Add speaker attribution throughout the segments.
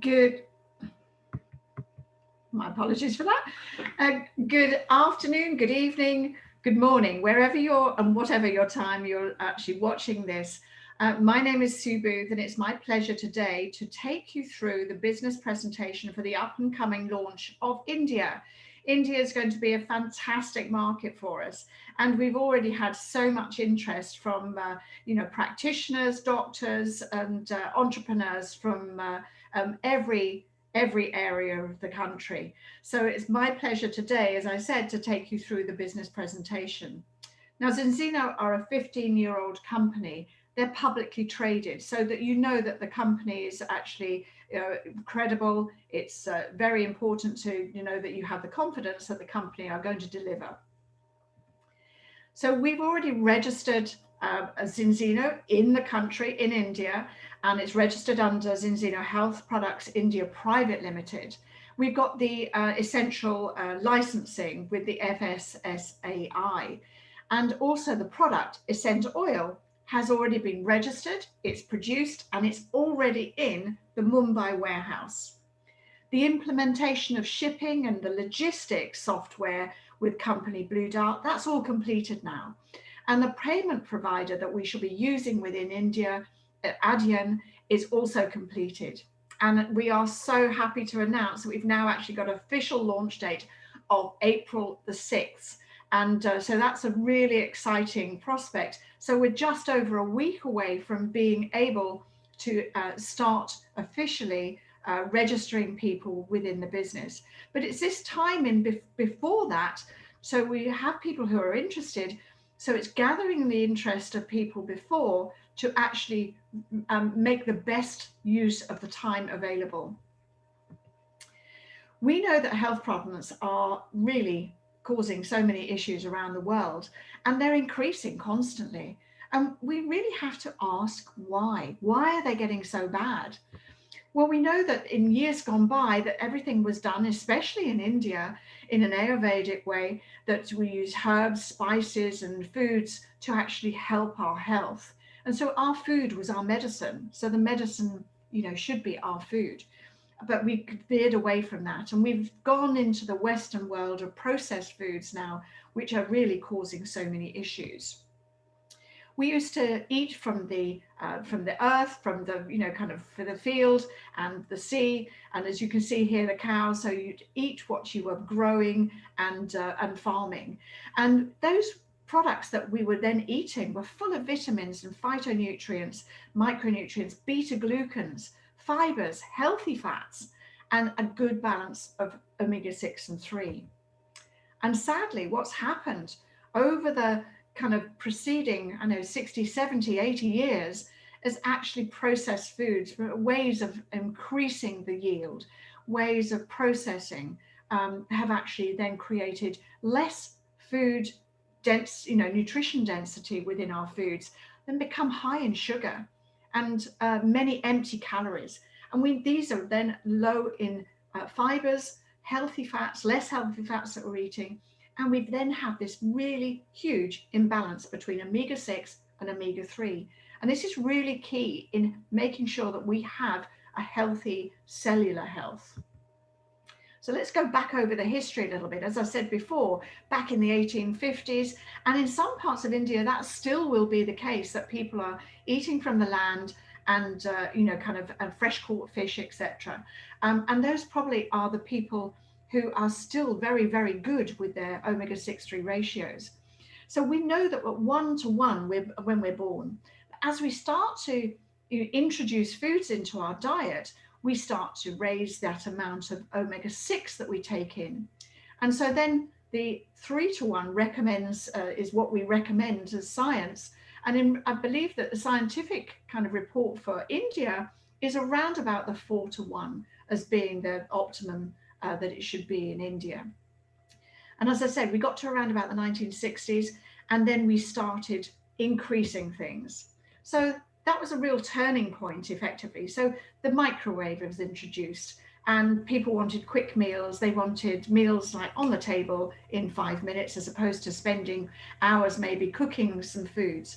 Speaker 1: Good, my apologies for that. Good afternoon, good evening, good morning, wherever you're and whatever your time you're actually watching this. My name is Sue Booth, and it's my pleasure today to take you through the business presentation for the up and coming launch of India. India is going to be a fantastic market for us, and we've already had so much interest from practitioners, doctors, and entrepreneurs from every area of the country. So it's my pleasure today, as I said, to take you through the business presentation. Now, Zinzino are a 15-year-old company. They're publicly traded, so that you know that the company is actually credible. It's very important to know that you have the confidence that the company are going to deliver. So we've already registered Zinzino in the country, in India, and it's registered under Zinzino Health Products India Private Limited. We've got the essential licensing with the FSSAI, and also the product, Essent Oil, has already been registered, it's produced, and it's already in the Mumbai warehouse. The implementation of shipping and the logistics software with company Blue Dart, that's all completed now. And the payment provider that we shall be using within India, Adyen, is also completed. And we are so happy to announce that we've now actually got an official launch date of April the 6th. And so that's a really exciting prospect. So we're just over a week away from being able to start officially registering people within the business. But it's this time in before that, so we have people who are interested. So it's gathering the interest of people before to actually make the best use of the time available. We know that health problems are really causing so many issues around the world, and they're increasing constantly. And we really have to ask why. Why are they getting so bad? Well, we know that in years gone by that everything was done, especially in India, in an Ayurvedic way, that we use herbs, spices, and foods to actually help our health. And so our food was our medicine. So the medicine, should be our food. But we veered away from that, and we've gone into the Western world of processed foods now, which are really causing so many issues. We used to eat from the earth, from the kind of for the field and the sea, and as you can see here, the cows. So you'd eat what you were growing and farming, and those products that we were then eating were full of vitamins and phytonutrients, micronutrients, beta glucans, fibers, healthy fats, and a good balance of omega-6 and 3. And sadly, what's happened over the kind of preceding, 60, 70, 80 years is actually processed foods, ways of increasing the yield, ways of processing have actually then created less food nutrition density within our foods, then become high in sugar and many empty calories. And these are then low in fibers, healthy fats, less healthy fats that we're eating. And we then have this really huge imbalance between omega-6 and omega-3. And this is really key in making sure that we have a healthy cellular health. So let's go back over the history a little bit. As I said before, back in the 1850s, and in some parts of India, that still will be the case, that people are eating from the land and, fresh caught fish, etc. And those probably are the people who are still very, very good with their omega-6-3 ratios. So we know that at 1 to 1 when we're born. As we start to introduce foods into our diet, we start to raise that amount of omega-6 that we take in. And so then the 3 to 1 recommends, is what we recommend as science. And I believe that the scientific kind of report for India is around about the 4 to 1 as being the optimum that it should be in India. And as I said, we got to around about the 1960s, and then we started increasing things. So that was a real turning point, effectively. So the microwave was introduced, and people wanted quick meals. They wanted meals like on the table in 5 minutes, as opposed to spending hours maybe cooking some foods.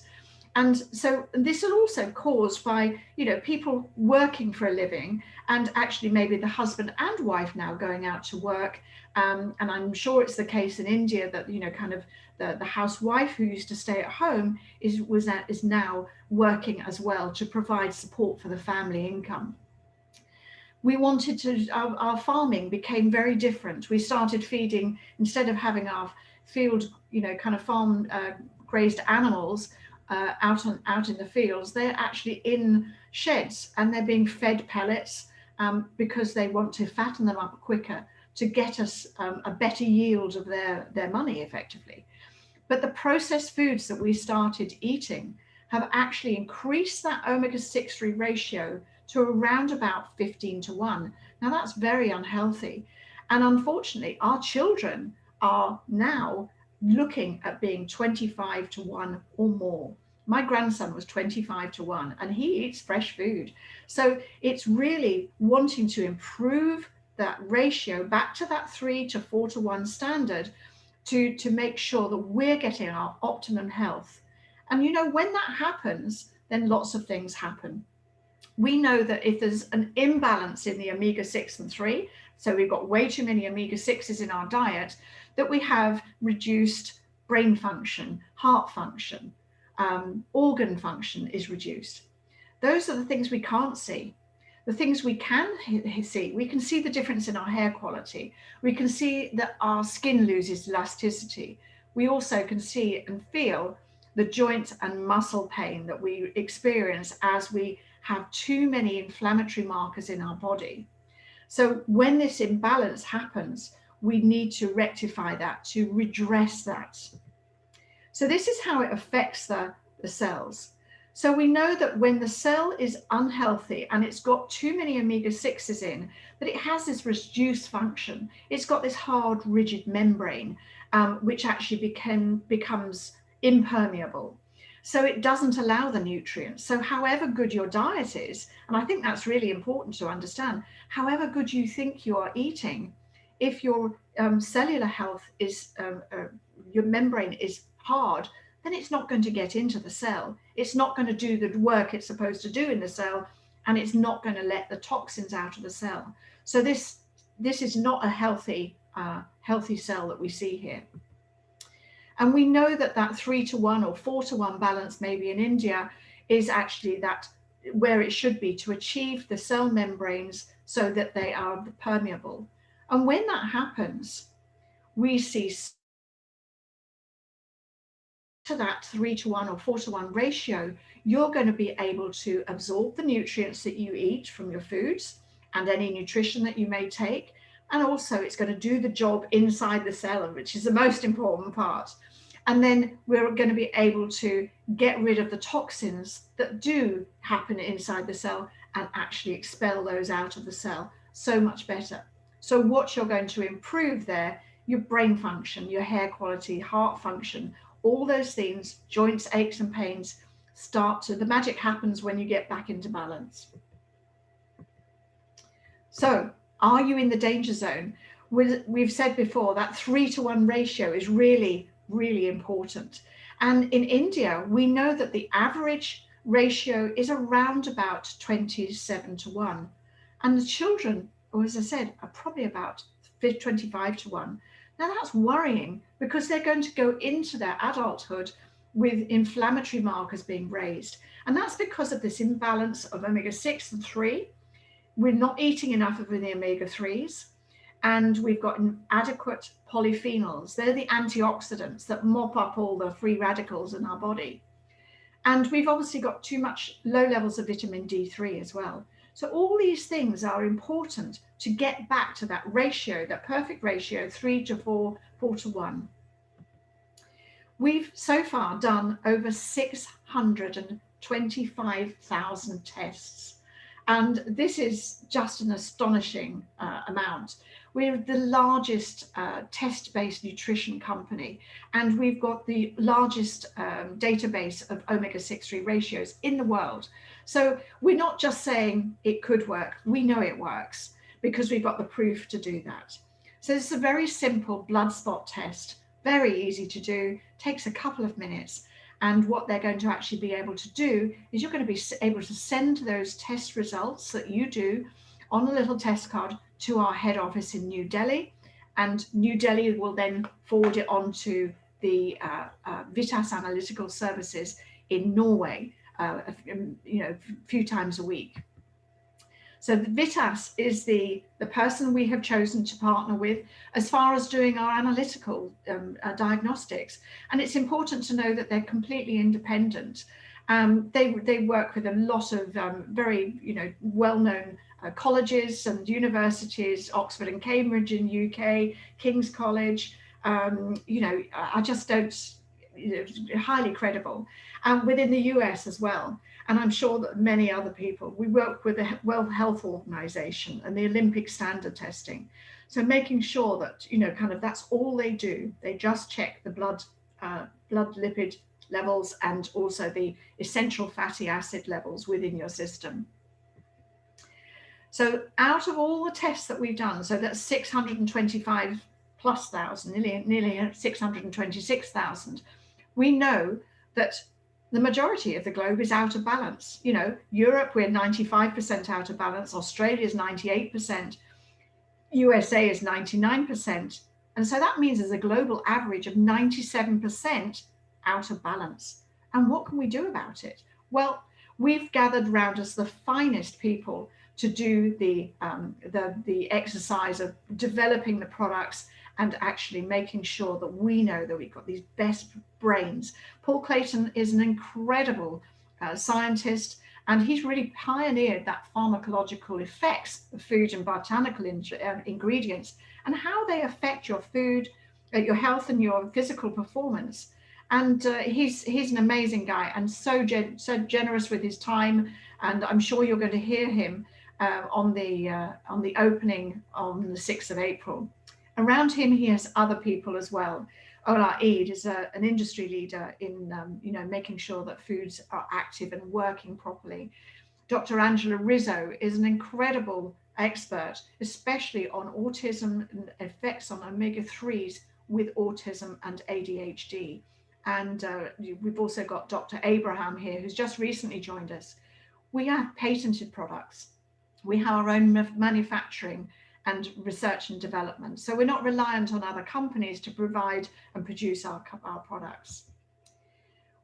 Speaker 1: And so this is also caused by, people working for a living, and actually maybe the husband and wife now going out to work. And I'm sure it's the case in India that, kind of the housewife who used to stay at home is now working as well to provide support for the family income. We wanted to, our farming became very different. We started feeding, instead of having our field, kind of farm grazed animals out in the fields, they're actually in sheds, and they're being fed pellets, because they want to fatten them up quicker to get us a better yield of their money effectively. But the processed foods that we started eating have actually increased that omega-6 ratio to around about 15 to 1. Now that's very unhealthy. And unfortunately, our children are now looking at being 25 to 1 or more. My grandson was 25 to 1, and he eats fresh food. So it's really wanting to improve that ratio back to that 3 to 4 to 1 standard, to make sure that we're getting our optimum health. And when that happens, then lots of things happen. We know that if there's an imbalance in the omega-6 and 3, so we've got way too many omega-6s in our diet, that we have reduced brain function, heart function, organ function is reduced. Those are the things we can't see. The things we can see, we can see the difference in our hair quality. We can see that our skin loses elasticity. We also can see and feel the joint and muscle pain that we experience as we have too many inflammatory markers in our body. So when this imbalance happens, we need to rectify that, to redress that. So this is how it affects the cells. So we know that when the cell is unhealthy and it's got too many omega-6s in, that it has this reduced function. It's got this hard, rigid membrane, which actually becomes impermeable. So it doesn't allow the nutrients. So however good your diet is, and I think that's really important to understand, however good you think you are eating, if your cellular health is, your membrane is hard, then it's not going to get into the cell. It's not going to do the work it's supposed to do in the cell, and it's not going to let the toxins out of the cell. So this is not a healthy cell that we see here. And we know that 3 to 1 or 4 to 1 balance, maybe in India, is actually that where it should be to achieve the cell membranes so that they are permeable. And when that happens, we see to that 3 to 1 or 4 to 1 ratio, you're going to be able to absorb the nutrients that you eat from your foods and any nutrition that you may take. And also it's going to do the job inside the cell, which is the most important part. And then we're going to be able to get rid of the toxins that do happen inside the cell and actually expel those out of the cell so much better. So what you're going to improve there, your brain function, your hair quality, heart function, all those things, joints, aches and pains, the magic happens when you get back into balance. So are you in the danger zone? We've said before that 3 to 1 ratio is really, really important. And in India, we know that the average ratio is around about 27 to 1. And the children, or as I said, are probably about 25 to 1. Now that's worrying, because they're going to go into their adulthood with inflammatory markers being raised. And that's because of this imbalance of omega-6 and 3. We're not eating enough of the omega-3s, and we've got inadequate polyphenols. They're the antioxidants that mop up all the free radicals in our body. And we've obviously got too much low levels of vitamin D3 as well. So all these things are important to get back to that ratio, that perfect ratio, 3 to 4, 4 to 1. We've so far done over 625,000 tests. And this is just an astonishing amount. We're the largest test-based nutrition company, and we've got the largest database of omega-6 ratios in the world. So we're not just saying it could work, we know it works because we've got the proof to do that. So it's a very simple blood spot test, very easy to do, takes a couple of minutes. And what they're going to actually be able to do is you're going to be able to send those test results that you do on a little test card to our head office in New Delhi. And New Delhi will then forward it on to the Vitas Analytical Services in Norway, a few times a week. So the Vitas is the person we have chosen to partner with as far as doing our analytical diagnostics. And it's important to know that they're completely independent. They work with a lot of very well-known colleges and universities, Oxford and Cambridge in UK, King's College. I just don't, highly credible, and within the US as well. And I'm sure that many other people. We work with the World Health Organization and the Olympic standard testing. So making sure that, kind of that's all they do. They just check the blood lipid levels and also the essential fatty acid levels within your system. So out of all the tests that we've done, so that's 625 plus thousand, nearly 626,000, we know that the majority of the globe is out of balance. Europe, we're 95% out of balance. Australia is 98%. USA is 99%. And so that means there's a global average of 97% out of balance. And what can we do about it? Well, we've gathered around us the finest people to do the exercise of developing the products and actually making sure that we know that we've got these best brains. Paul Clayton is an incredible scientist, and he's really pioneered that pharmacological effects of food and botanical ingredients and how they affect your food, your health and your physical performance. And he's an amazing guy and so generous with his time. And I'm sure you're going to hear him on the opening on the 6th of April. Around him, he has other people as well. Ola Eid is an industry leader in making sure that foods are active and working properly. Dr. Angela Rizzo is an incredible expert, especially on autism and effects on omega-3s with autism and ADHD. And we've also got Dr. Abraham here, who's just recently joined us. We have patented products. We have our own manufacturing and research and development. So we're not reliant on other companies to provide and produce our products.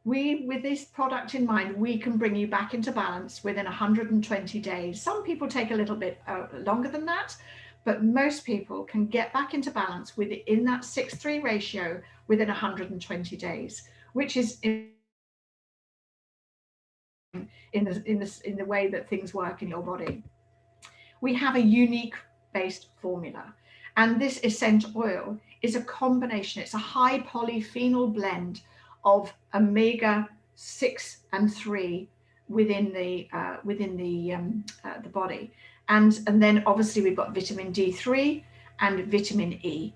Speaker 1: With this product in mind, we can bring you back into balance within 120 days. Some people take a little bit longer than that, but most people can get back into balance within that 6:3 ratio within 120 days, which is in the way that things work in your body. We have a unique based formula, and this essential oil is a combination. It's a high polyphenol blend of omega-6 and 3 within the body, and then obviously we've got vitamin D3 and vitamin E,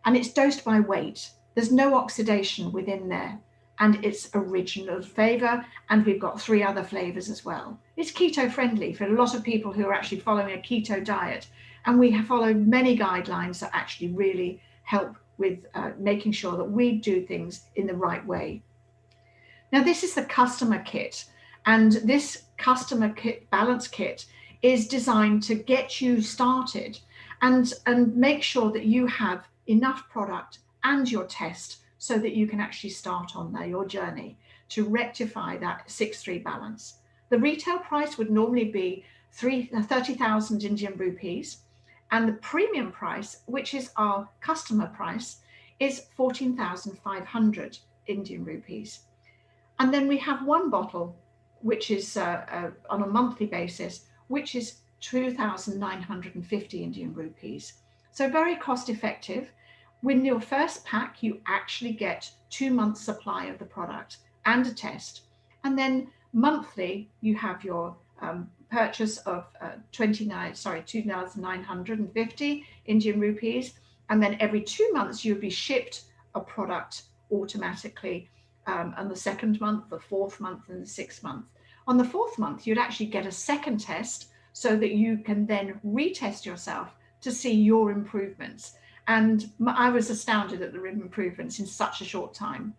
Speaker 1: and it's dosed by weight. There's no oxidation within there, and it's original flavor, and we've got 3 other flavors as well. It's keto friendly for a lot of people who are actually following a keto diet, and we have followed many guidelines that actually really help with making sure that we do things in the right way. Now, this is the customer kit, and this customer kit balance kit is designed to get you started and make sure that you have enough product and your test so that you can actually start on your journey to rectify that 6:3 balance. The retail price would normally be 30,000 Indian rupees, and the premium price, which is our customer price, is 14,500 Indian rupees. And then we have one bottle, which is on a monthly basis, which is 2,950 Indian rupees. So very cost effective. With your first pack, you actually get 2 months supply of the product and a test. And then monthly, you have your purchase of 2,950 Indian rupees. And then every 2 months, you'll be shipped a product automatically on the 2nd month, the 4th month, and the 6th month. On the 4th month, you'd actually get a second test so that you can then retest yourself to see your improvements. And I was astounded at the improvements in such a short time.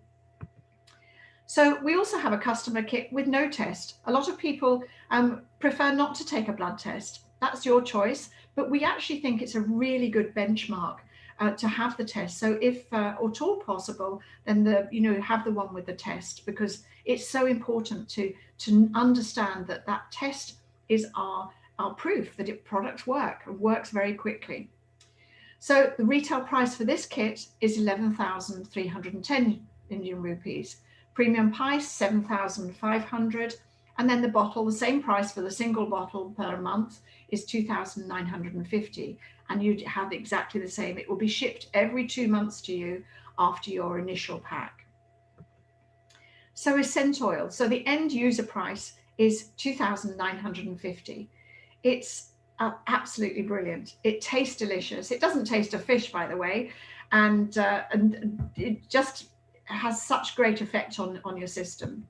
Speaker 1: So we also have a customer kit with no test. A lot of people prefer not to take a blood test. That's your choice, but we actually think it's a really good benchmark to have the test. So if at all possible, then have the one with the test, because it's so important to understand that that test is our proof that products work and works very quickly. So the retail price for this kit is 11,310 Indian rupees. Premium price 7,500, and then the bottle, the same price for the single bottle per month, is 2,950, and you'd have exactly the same. It will be shipped every 2 months to you after your initial pack. So Ascent Oil. So the end user price is 2,950. It's absolutely brilliant. It tastes delicious. It doesn't taste of fish, by the way, and it just has such great effect on your system.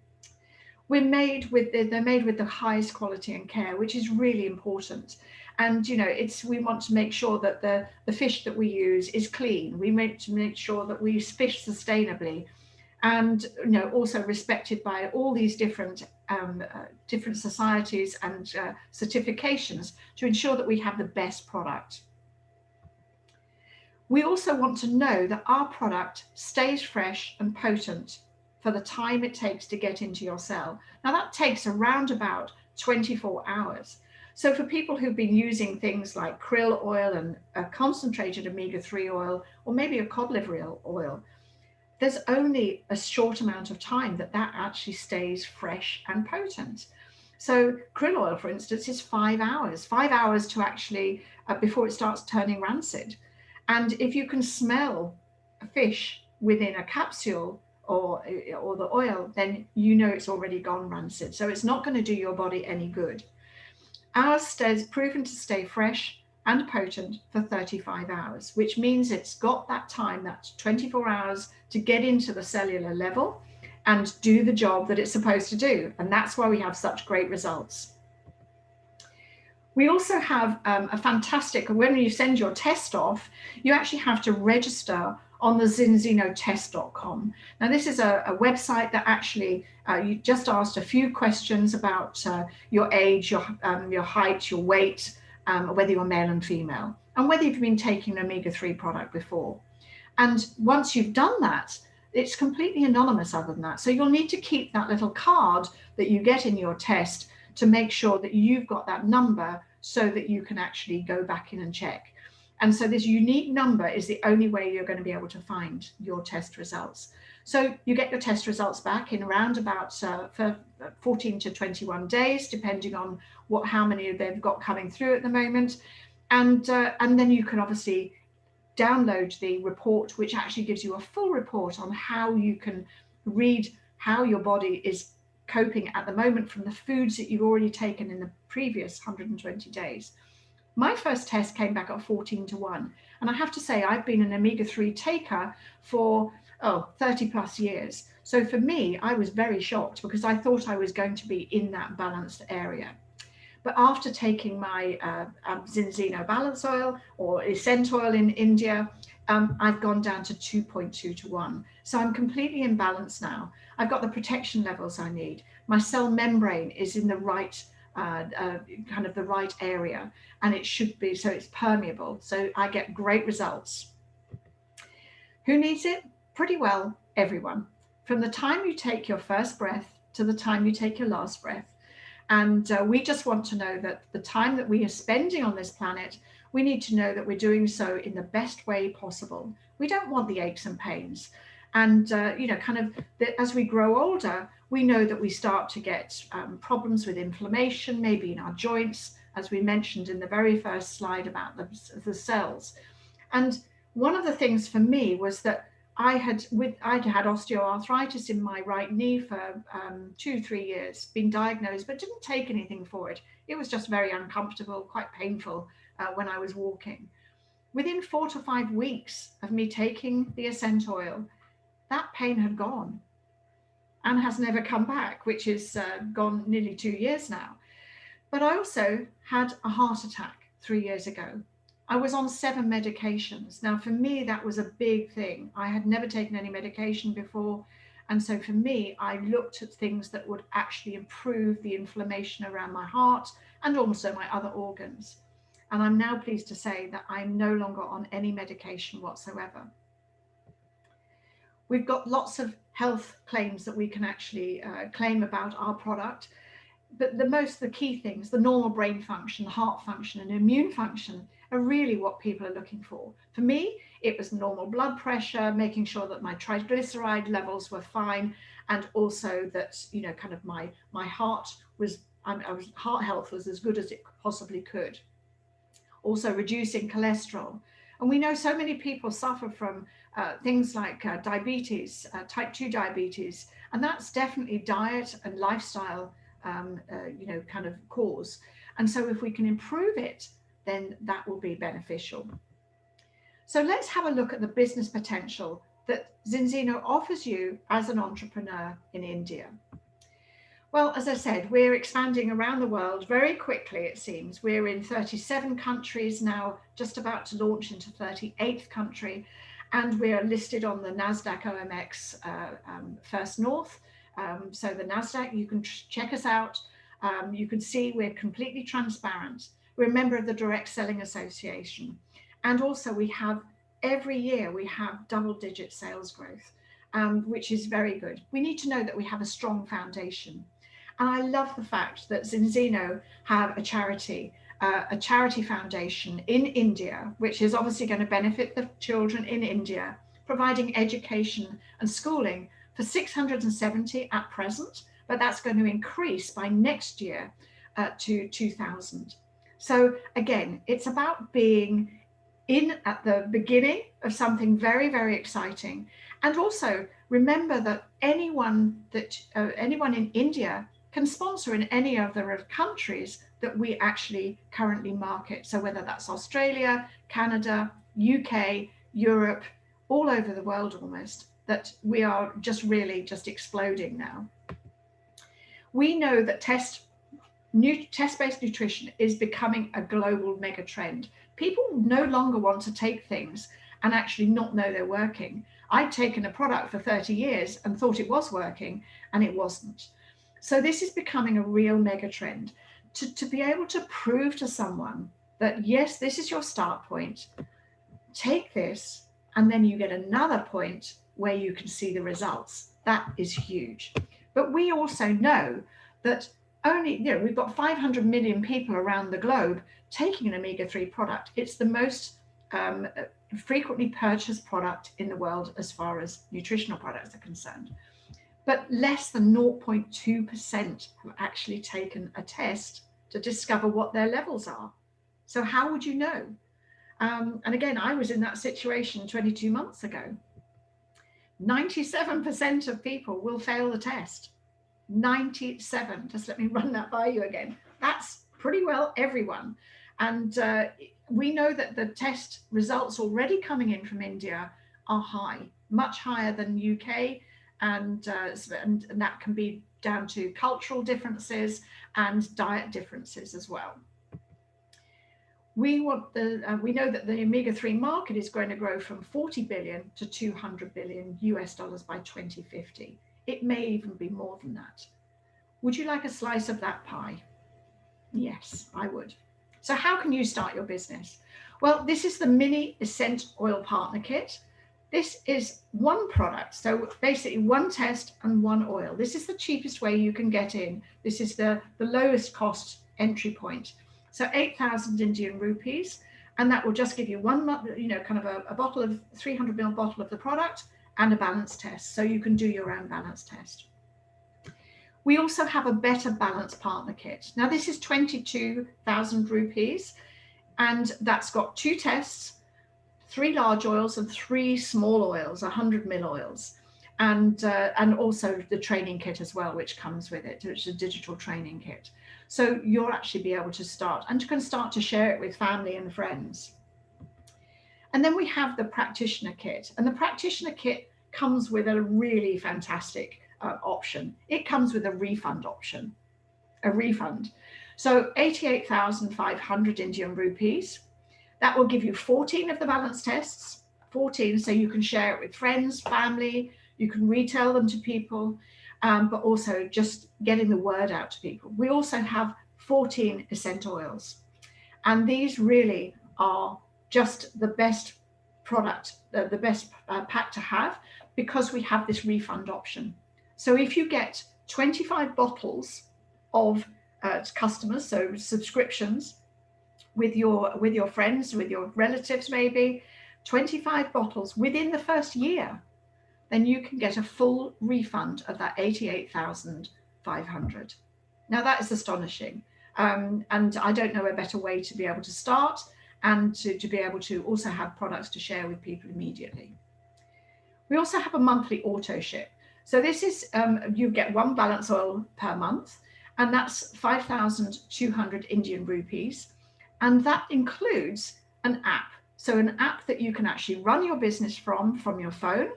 Speaker 1: They're made with the highest quality and care, which is really important. And we want to make sure that the fish that we use is clean. We make sure that we fish sustainably, and also respected by all these different societies and certifications to ensure that we have the best product. We also want to know that our product stays fresh and potent for the time it takes to get into your cell. Now that takes around about 24 hours. So for people who've been using things like krill oil and a concentrated omega-3 oil, or maybe a cod liver oil, there's only a short amount of time that actually stays fresh and potent. So krill oil, for instance, is 5 hours to actually before it starts turning rancid. And if you can smell a fish within a capsule or the oil, then it's already gone rancid. So it's not going to do your body any good. Ours stays proven to stay fresh and potent for 35 hours, which means it's got that time, that's 24 hours, to get into the cellular level and do the job that it's supposed to do. And that's why we have such great results. We also have a fantastic, when you send your test off, you actually have to register on the zinzinotest.com. Now this is a website that actually you just asked a few questions about your age, your height, your weight, whether you're male and female, and whether you've been taking an omega-3 product before. And once you've done that, it's completely anonymous other than that. So you'll need to keep that little card that you get in your test to make sure that you've got that number so that you can actually go back in and check. And so this unique number is the only way you're going to be able to find your test results. So you get your test results back in around about 14 to 21 days, depending on how many they've got coming through at the moment. And then you can obviously download the report, which actually gives you a full report on how you can read how your body is coping at the moment from the foods that you've already taken in the previous 120 days. My first test came back at 14 to 1. And I have to say, I've been an omega-3 taker for 30 plus years. So for me, I was very shocked because I thought I was going to be in that balanced area. But after taking my Zinzino balance oil or Ascent oil in India, I've gone down to 2.2 to 1. So I'm completely in balance now. I've got the protection levels I need. My cell membrane is in the right kind of the right area, and it should be, so it's permeable. So I get great results. Who needs it? Pretty well everyone. From the time you take your first breath to the time you take your last breath. And we just want to know that the time that we are spending on this planet, we need to know that we're doing so in the best way possible. We don't want the aches and pains. And, as we grow older, we know that we start to get problems with inflammation, maybe in our joints, as we mentioned in the very first slide about the cells. And one of the things for me was that I'd had osteoarthritis in my right knee for 2-3 years, been diagnosed, but didn't take anything for it. It was just very uncomfortable, quite painful when I was walking. Within 4 to 5 weeks of me taking the Ascent oil, that pain had gone and has never come back, which is gone nearly 2 years now. But I also had a heart attack 3 years ago. I was on 7 medications. Now, for me, that was a big thing. I had never taken any medication before, And so for me, I looked at things that would actually improve the inflammation around my heart and also my other organs. And I'm now pleased to say that I'm no longer on any medication whatsoever. We've got lots of health claims that we can actually claim about our product. But the key things, the normal brain function, heart function, and immune function, are really what people are looking for. For me, it was normal blood pressure, making sure that my triglyceride levels were fine, and also that, you know, kind of my heart was, heart health was as good as it possibly could. Also reducing cholesterol. And we know so many people suffer from things like diabetes, type 2 diabetes, and that's definitely diet and lifestyle, you know, kind of cause. And so if we can improve it, then that will be beneficial. So let's have a look at the business potential that Zinzino offers you as an entrepreneur in India. Well, as I said, we're expanding around the world very quickly, it seems. We're in 37 countries now, just about to launch into 38th country, and we are listed on the NASDAQ OMX First North. So the NASDAQ, you can check us out. You can see we're completely transparent. We're a member of the Direct Selling Association. And also we have, every year we have double-digit sales growth, which is very good. We need to know that we have a strong foundation. And I love the fact that Zinzino have a charity foundation in India, which is obviously going to benefit the children in India, providing education and schooling for 670 at present, but that's going to increase by next year to 2,000. So again, it's about being in at the beginning of something very, very exciting. And also remember that anyone in India can sponsor in any other countries that we actually currently market. So whether that's Australia, Canada, UK, Europe, all over the world almost, that we are just really just exploding now. We know that test-based nutrition is becoming a global mega trend. People no longer want to take things and actually not know they're working. I'd taken a product for 30 years and thought it was working, and it wasn't. So this is becoming a real mega trend. To be able to prove to someone that, yes, this is your start point, take this, and then you get another point where you can see the results. That is huge. But we also know that only, you know, we've got 500 million people around the globe taking an omega-3 product. It's the most frequently purchased product in the world as far as nutritional products are concerned. But less than 0.2% have actually taken a test to discover what their levels are. So how would you know? And again, I was in that situation 22 months ago. 97% of people will fail the test. 97, just let me run that by you again. That's pretty well everyone. And we know that the test results already coming in from India are high, much higher than UK, and that can be down to cultural differences and diet differences as well. We know that the omega-3 market is going to grow from 40 billion to 200 billion US dollars by 2050. It may even be more than that. Would you like a slice of that pie? Yes, I would. So how can you start your business? Well, this is the mini Ascent Oil Partner Kit. This is one product, so basically one test and one oil. This is the cheapest way you can get in. This is the lowest cost entry point. So 8,000 Indian rupees, and that will just give you one, you know, kind of a bottle of 300 ml bottle of the product and a balance test. So you can do your own balance test. We also have a Better Balance Partner Kit. Now this is 22,000 rupees, and that's got 2 tests, 3 large oils and 3 small oils, 100 ml oils, and also the training kit as well, which comes with it, which is a digital training kit. So you'll actually be able to start, and you can start to share it with family and friends. And then we have the practitioner kit, and the practitioner kit comes with a really fantastic option. It comes with a refund option, a refund. So 88,500 Indian rupees. That will give you 14 of the balance tests, 14, so you can share it with friends, family, You can retail them to people, but also just getting the word out to people. We also have 14 essential oils, and these really are just the best product, the best pack to have, because we have this refund option. So if you get 25 bottles of customers, so subscriptions, with your friends, with your relatives, maybe 25 bottles within the first year, then you can get a full refund of that 88,500. Now that is astonishing, and I don't know a better way to be able to start and to be able to also have products to share with people immediately. We also have a monthly auto ship. So this is, you get one balance oil per month, and that's 5,200 Indian rupees. And that includes an app. So an app that you can actually run your business from your phone,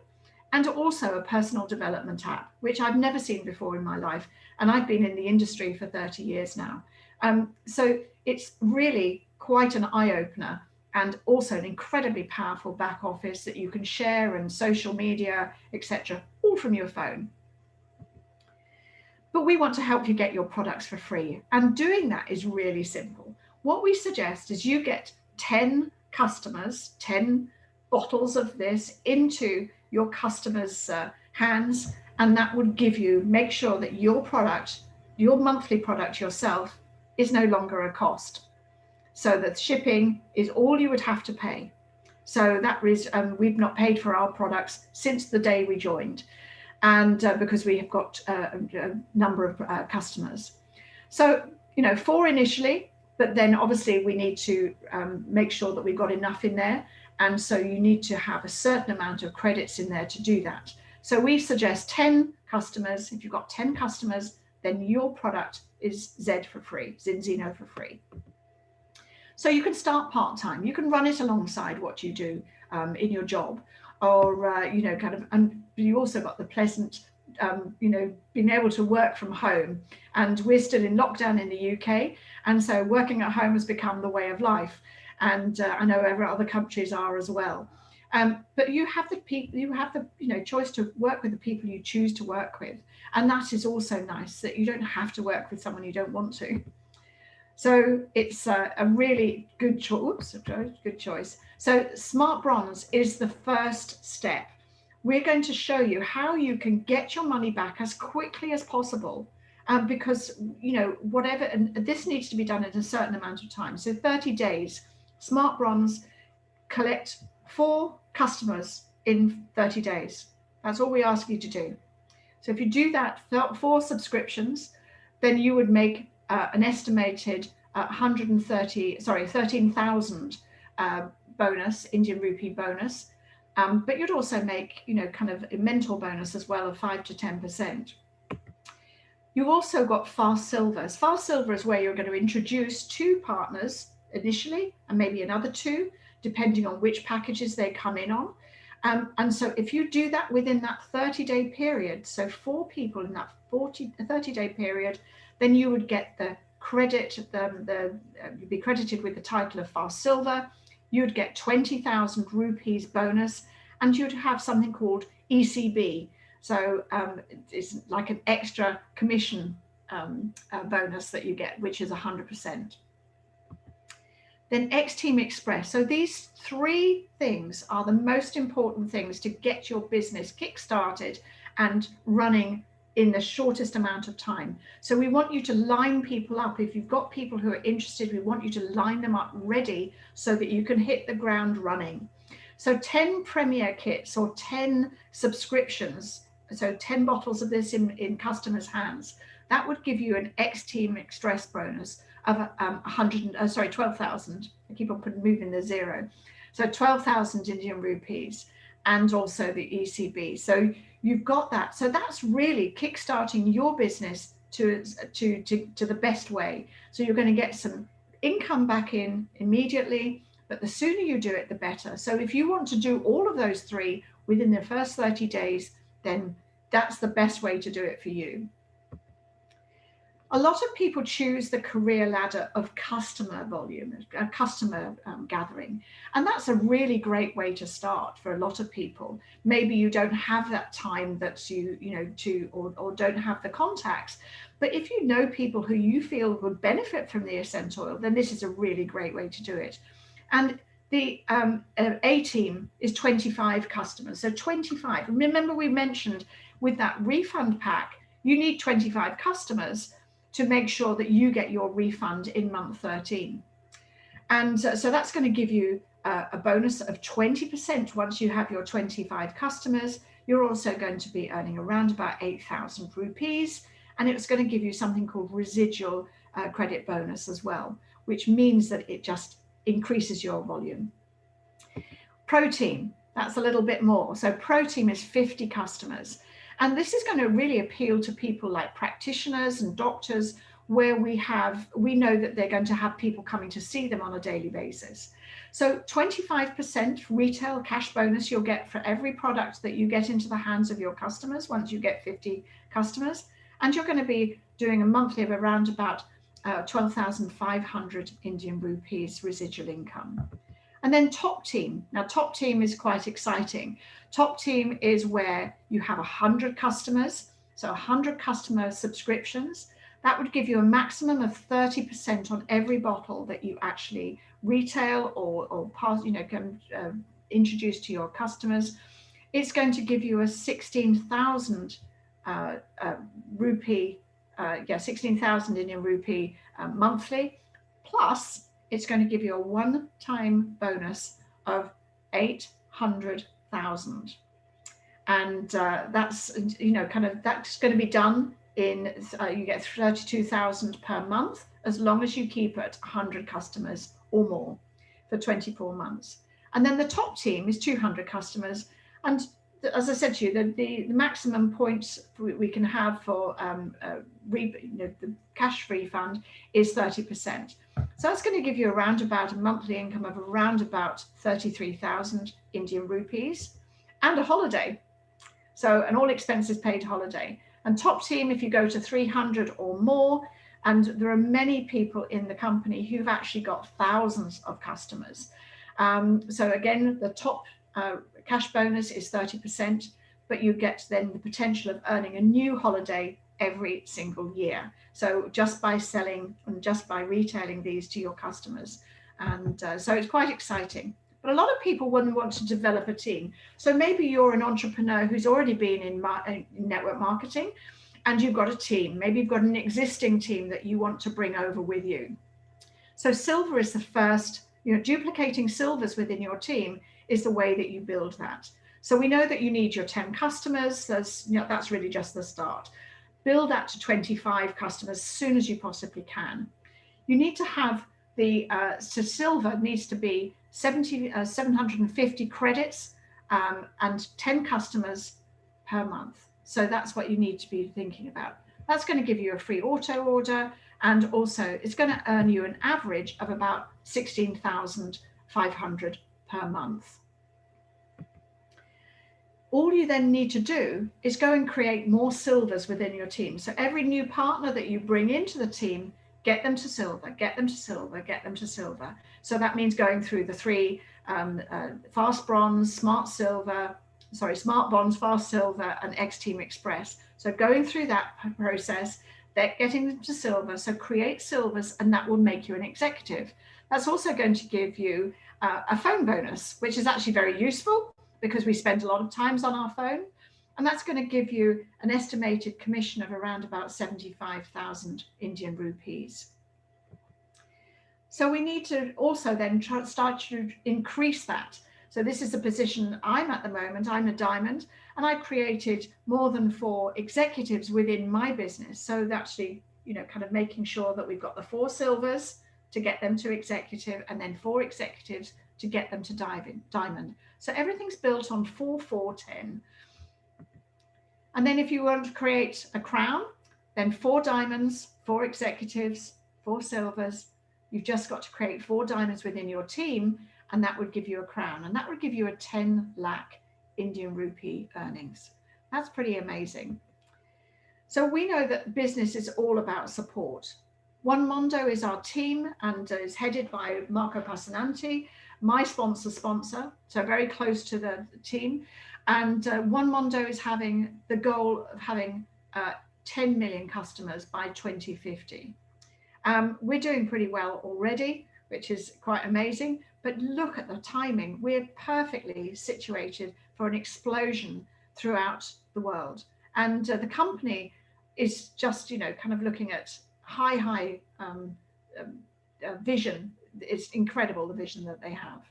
Speaker 1: and also a personal development app, which I've never seen before in my life. And I've been in the industry for 30 years now. So it's really quite an eye-opener, and also an incredibly powerful back office that you can share, and social media, etc., all from your phone. But we want to help you get your products for free. And doing that is really simple. What we suggest is you get 10 customers, 10 bottles of this into your customers' hands, and that would give you, make sure that your product, your monthly product yourself, is no longer a cost. So that shipping is all you would have to pay. So that is, we've not paid for our products since the day we joined, and because we have got a number of customers. So, 4 initially, but then obviously we need to make sure that we've got enough in there. And so you need to have a certain amount of credits in there to do that. So we suggest 10 customers. If you've got 10 customers, then your product is for free, Zinzino for free. So you can start part-time. You can run it alongside what you do in your job, or, and you also got the pleasant, being able to work from home. And we're still in lockdown in the UK. And so working at home has become the way of life. And I know other countries are as well. But you have the choice to work with the people you choose to work with. And that is also nice, that you don't have to work with someone you don't want to. So it's a really good choice. So Smart Bronze is the first step. We're going to show you how you can get your money back as quickly as possible, because whatever, and this needs to be done in a certain amount of time. So 30 days. Smart Bronze, collect 4 customers in 30 days. That's all we ask you to do. So if you do that, 4 subscriptions, then you would make an estimated 13,000 bonus, Indian rupee bonus. But you'd also make, kind of a mental bonus as well of 5 to 10%. You've also got Fast Silver. Fast Silver is where you're going to introduce 2 partners initially, and maybe another 2, depending on which packages they come in on. And so if you do that within that 30-day period, so 4 people in that 30-day period, then you would get the credit, you'd be credited with the title of Fast Silver. You'd get 20,000 rupees bonus, and you'd have something called ECB. So it's like an extra commission bonus that you get, which is 100%. Then X-Team Express. So these 3 things are the most important things to get your business kick-started and running in the shortest amount of time. So we want you to line people up. If you've got people who are interested, we want you to line them up ready so that you can hit the ground running. So 10 Premier kits or 10 subscriptions, so 10 bottles of this in customers' hands, that would give you an X-Team Express bonus of 12,000. I keep on moving the 0. So 12,000 Indian rupees, and also the ECB. So you've got that. So that's really kickstarting your business to the best way. So you're going to get some income back in immediately, but the sooner you do it, the better. So if you want to do all of those 3 within the first 30 days, then that's the best way to do it for you. A lot of people choose the career ladder of customer volume, customer gathering. And that's a really great way to start for a lot of people. Maybe you don't have that time that or don't have the contacts. But if you know people who you feel would benefit from the essential oil, then this is a really great way to do it. And the A team is 25 customers. So 25. Remember, we mentioned with that refund pack, you need 25 customers to make sure that you get your refund in month 13. And so that's going to give you a bonus of 20% once you have your 25 customers. You're also going to be earning around about 8,000 rupees. And it's going to give you something called residual credit bonus as well, which means that it just increases your volume. Pro team, that's a little bit more. So pro team is 50 customers. And this is going to really appeal to people like practitioners and doctors, where we know that they're going to have people coming to see them on a daily basis. So 25% retail cash bonus you'll get for every product that you get into the hands of your customers once you get 50 customers. And you're going to be doing a monthly of around about 12,500 Indian rupees residual income. And then top team. Now, top team is quite exciting. Top team is where you have 100 customers, so 100 customer subscriptions. That would give you a maximum of 30% on every bottle that you actually retail or pass, can introduce to your customers. It's going to give you a 16,000 rupee, 16,000 Indian rupee monthly, plus it's going to give you a one-time bonus of 800,000. And that's, that's going to be done in, you get 32,000 per month, as long as you keep it 100 customers or more for 24 months. And then the top team is 200 customers. And as I said to you, the maximum points we can have for the cash refund is 30%. So that's going to give you around about a monthly income of around about 33,000 Indian rupees and a holiday. So an all expenses paid holiday. And top team, if you go to 300 or more, and there are many people in the company who've actually got thousands of customers. So again, the top cash bonus is 30%, but you get then the potential of earning a new holiday every single year. So just by selling and just by retailing these to your customers. And so it's quite exciting. But a lot of people wouldn't want to develop a team. So maybe you're an entrepreneur who's already been in network marketing and you've got a team. Maybe you've got an existing team that you want to bring over with you. So silver is the first, duplicating silvers within your team is the way that you build that. So we know that you need your 10 customers. That's really just the start. Build that to 25 customers as soon as you possibly can. You need to have so silver needs to be 750 credits and 10 customers per month. So that's what you need to be thinking about. That's going to give you a free auto order, and also it's going to earn you an average of about 16,500 per month. All you then need to do is go and create more silvers within your team. So every new partner that you bring into the team, get them to silver, get them to silver, get them to silver. So that means going through the three fast bronze, smart bronze, fast silver, and X Team Express. So going through that process, they're getting them to silver. So create silvers, and that will make you an executive. That's also going to give you a phone bonus, which is actually very useful because we spend a lot of times on our phone. And that's going to give you an estimated commission of around about 75,000 Indian rupees. So we need to also then start to increase that. So this is the position I'm at the moment. I'm a diamond, and I created more than 4 executives within my business. So actually, kind of making sure that we've got the 4 silvers to get them to executive, and then 4 executives to get them to diamond. So everything's built on 4, 4, 10. And then if you want to create a crown, then 4 diamonds, 4 executives, 4 silvers. You've just got to create 4 diamonds within your team, and that would give you a crown. And that would give you a 10 lakh Indian rupee earnings. That's pretty amazing. So we know that business is all about support. One Mondo is our team and is headed by Marco Passananti, my sponsor, so very close to the team. And One Mondo is having the goal of having 10 million customers by 2050. We're doing pretty well already, which is quite amazing. But look at the timing. We're perfectly situated for an explosion throughout the world. And the company is just, kind of looking at high um, vision. It's incredible, the vision that they have.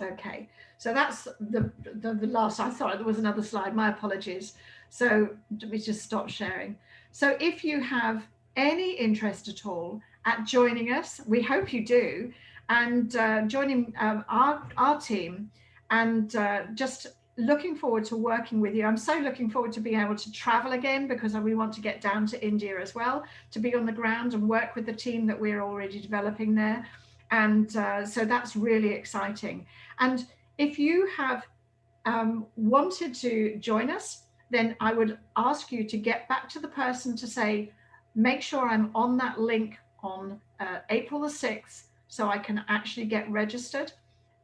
Speaker 1: Okay, so that's the last. I thought there was another slide. My apologies. So let me just stop sharing. So if you have any interest at all at joining us, we hope you do, and joining our team, and just looking forward to working with you. I'm so looking forward to being able to travel again, because we want to get down to India as well, to be on the ground and work with the team that we're already developing there. And so that's really exciting. And if you have wanted to join us, then I would ask you to get back to the person to say, make sure I'm on that link on April the 6th, so I can actually get registered,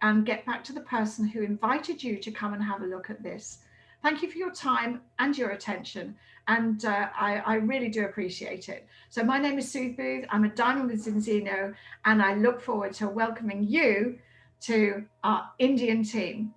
Speaker 1: and get back to the person who invited you to come and have a look at this. Thank you for your time and your attention, and I really do appreciate it. So my name is Sue Booth. I'm a Diamond with Zinzino, and I look forward to welcoming you to our Indian team.